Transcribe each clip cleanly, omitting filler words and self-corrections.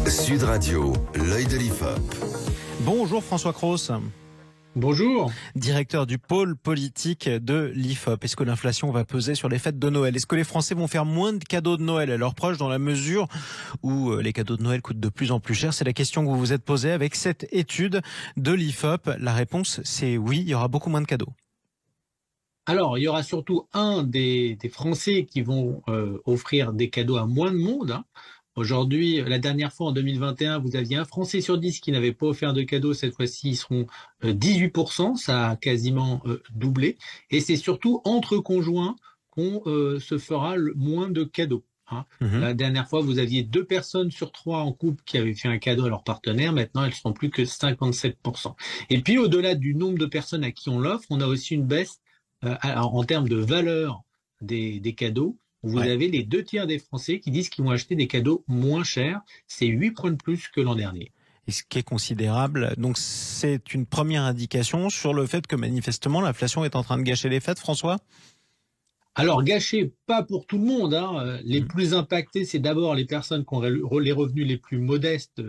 Sud Radio, l'œil de l'IFOP. Bonjour François Cros. Bonjour. Directeur du pôle politique de l'IFOP. Est-ce que l'inflation va peser sur les fêtes de Noël? Est-ce que les Français vont faire moins de cadeaux de Noël à leurs proches dans la mesure où les cadeaux de Noël coûtent de plus en plus cher? C'est la question que vous vous êtes posée avec cette étude de l'IFOP. La réponse, c'est oui, il y aura beaucoup moins de cadeaux. Alors, il y aura surtout des Français qui vont offrir des cadeaux à moins de monde. Aujourd'hui, la dernière fois, en 2021, vous aviez un Français sur 10 qui n'avait pas offert de cadeaux. Cette fois-ci, ils seront 18%. Ça a quasiment doublé. Et c'est surtout entre conjoints qu'on se fera moins de cadeaux. La dernière fois, vous aviez 2 personnes sur 3 en couple qui avaient fait un cadeau à leur partenaire. Maintenant, elles ne sont plus que 57%. Et puis, au-delà du nombre de personnes à qui on l'offre, on a aussi une baisse en termes de valeur des cadeaux. Vous avez les 2 tiers des Français qui disent qu'ils vont acheter des cadeaux moins chers. C'est 8 points de plus que l'an dernier. Et ce qui est considérable. Donc, c'est une première indication sur le fait que manifestement, l'inflation est en train de gâcher les fêtes, François? Alors, gâché, pas pour tout le monde. Les plus impactés, c'est d'abord les personnes qui ont les revenus les plus modestes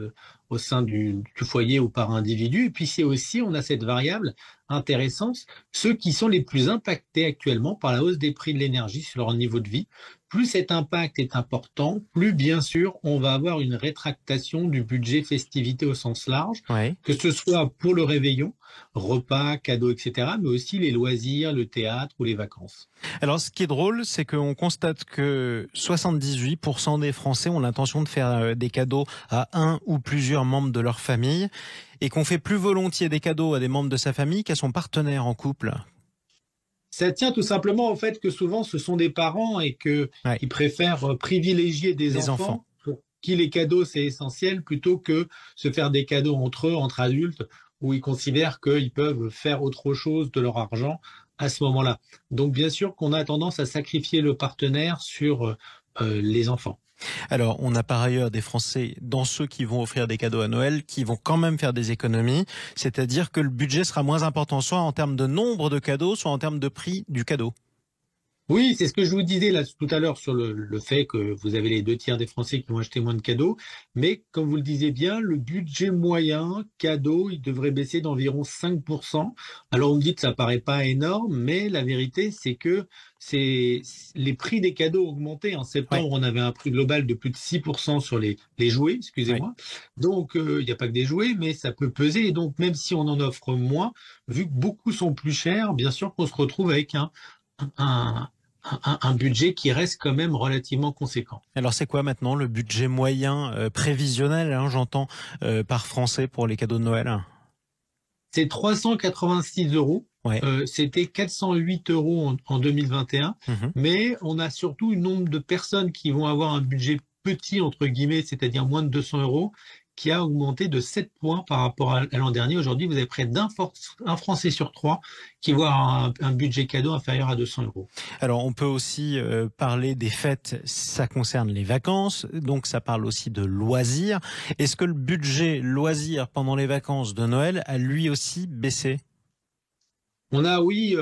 au sein du foyer ou par individu. Et puis, c'est aussi, on a cette variable intéressante, ceux qui sont les plus impactés actuellement par la hausse des prix de l'énergie sur leur niveau de vie. Plus cet impact est important, plus bien sûr on va avoir une rétractation du budget festivité au sens large, que ce soit pour le réveillon, repas, cadeaux, etc., mais aussi les loisirs, le théâtre ou les vacances. Alors ce qui est drôle, c'est qu'on constate que 78% des Français ont l'intention de faire des cadeaux à un ou plusieurs membres de leur famille et qu'on fait plus volontiers des cadeaux à des membres de sa famille qu'à son partenaire en couple. Ça tient tout simplement au fait que souvent ce sont des parents et qu'ils préfèrent privilégier des enfants pour qui les cadeaux c'est essentiel plutôt que se faire des cadeaux entre eux, entre adultes, où ils considèrent qu'ils peuvent faire autre chose de leur argent à ce moment-là. Donc bien sûr qu'on a tendance à sacrifier le partenaire sur les enfants. Alors, on a par ailleurs des Français, dans ceux qui vont offrir des cadeaux à Noël, qui vont quand même faire des économies, c'est-à-dire que le budget sera moins important, soit en termes de nombre de cadeaux, soit en termes de prix du cadeau. Oui, c'est ce que je vous disais là tout à l'heure sur le fait que vous avez les 2 tiers des Français qui vont acheter moins de cadeaux. Mais comme vous le disiez bien, le budget moyen cadeau, il devrait baisser d'environ 5%. Alors on me dit que ça paraît pas énorme, mais la vérité c'est que les prix des cadeaux ont augmenté. En septembre, on avait un prix global de plus de 6% sur les jouets, excusez-moi. Donc il n'y a pas que des jouets, mais ça peut peser. Et donc même si on en offre moins, vu que beaucoup sont plus chers, bien sûr qu'on se retrouve avec un budget qui reste quand même relativement conséquent. Alors c'est quoi maintenant le budget moyen prévisionnel, j'entends, par Français pour les cadeaux de Noël? C'est 386 €. C'était 408 € en 2021. Mais on a surtout un nombre de personnes qui vont avoir un budget petit, entre guillemets, c'est-à-dire moins de 200 €, qui a augmenté de 7 points par rapport à l'an dernier. Aujourd'hui, vous avez près d'un Français sur 3 qui voit un budget cadeau inférieur à 200 €. Alors, on peut aussi parler des fêtes, ça concerne les vacances, donc ça parle aussi de loisirs. Est-ce que le budget loisirs pendant les vacances de Noël a lui aussi baissé ? On a, oui,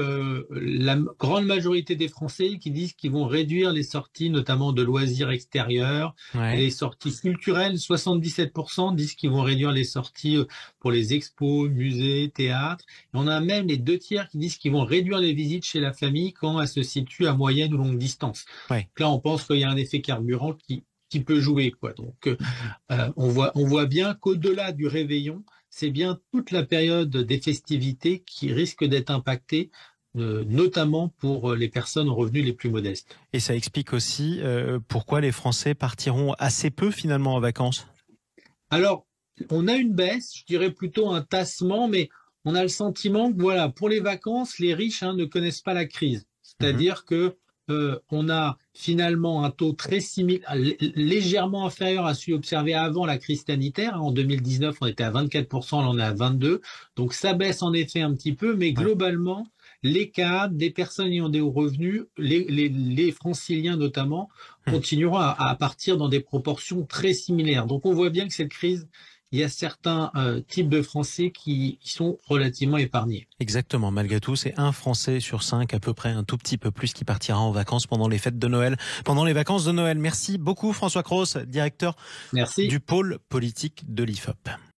la grande majorité des Français qui disent qu'ils vont réduire les sorties, notamment de loisirs extérieurs, les sorties culturelles. 77% disent qu'ils vont réduire les sorties pour les expos, musées, théâtres. Et on a même les 2 tiers qui disent qu'ils vont réduire les visites chez la famille quand elles se situent à moyenne ou longue distance. Là, on pense qu'il y a un effet carburant qui peut jouer, quoi. Donc, on voit bien qu'au-delà du réveillon, c'est bien toute la période des festivités qui risque d'être impactée, notamment pour les personnes aux revenus les plus modestes. Et ça explique aussi pourquoi les Français partiront assez peu finalement en vacances. Alors, on a une baisse, je dirais plutôt un tassement, mais on a le sentiment que voilà, pour les vacances, les riches ne connaissent pas la crise. C'est-à-dire que on a finalement un taux très similaire, légèrement inférieur à celui observé avant la crise sanitaire. En 2019, on était à 24%, là on est à 22%. Donc ça baisse en effet un petit peu, mais globalement, les cadres, des personnes ayant des hauts revenus, les franciliens notamment, continueront à partir dans des proportions très similaires. Donc on voit bien que cette crise il y a certains types de Français qui sont relativement épargnés. Exactement, malgré tout, c'est 1 Français sur 5, à peu près, un tout petit peu plus, qui partira en vacances pendant les fêtes de Noël, pendant les vacances de Noël. Merci beaucoup François Cros, directeur Merci. du pôle politique de l'IFOP.